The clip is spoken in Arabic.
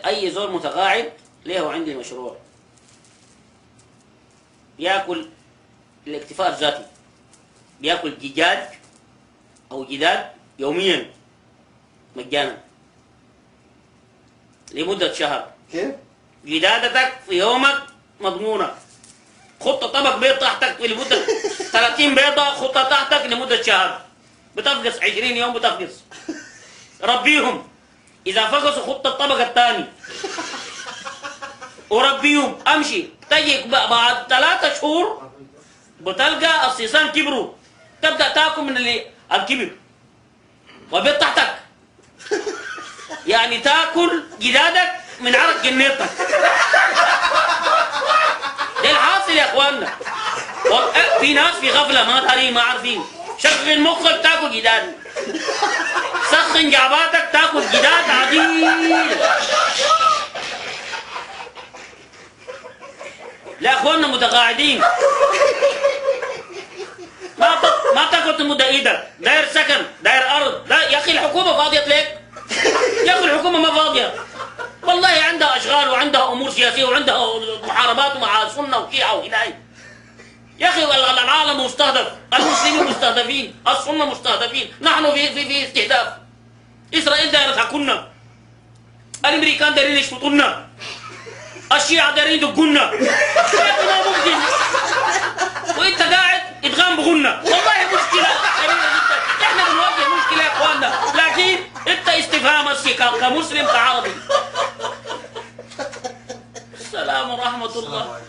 اي زول متقاعد له عندي مشروع بياكل الاكتفاء الذاتي، بياكل دجاج او جداد يوميا مجانا لمدة شهر. كيف؟ جدادتك في يومك مضمونة. خطة طبق بيض تحتك لمدة 30 بيضة، خطة تحتك لمدة شهر، بتفقس 20 يوم بتفقس. ربيهم، إذا فقسوا خطة الطبق الثاني وربيهم، أمشي تجي بعد 3 شهور بتلقى الصيصان كبروا، تبدأ تاكل من الكبر والبيض تحتك، يعني تاكل جدادك من عرق جنيتك. ده الحاصل يا اخواننا. في ناس في غفله ما دارين ما عارفين. شغل مخك تاكل جداد، سخن جعباتك تاكل جداد عديد. لا اخواننا متقاعدين ما تاكل تمد ايدك، داير سكن داير ارض. لا يا اخي الحكومه فاضيه ليك، يا اخي الحكومه ما فاضيه والله، عندها اشغال وعندها امور سياسيه وعندها محاربات مع سنه وشيعه وهلاي. يا اخي العالم مستهدف، المسلمين مستهدفين، السنه مستهدفين، نحن في استهداف. اسرائيل دايره تاكلنا، الامريكان دايرين يشفطونا، الشيعه دايرين يدقونا. يا اخي ما ممكن، وانت قاعد ادغام بغنى. والله مشكله كبيره جدا، احنا بنواجه مشكله يا اخواننا، لكن انت استفهام كمسلم كعربي. السلام ورحمه الله.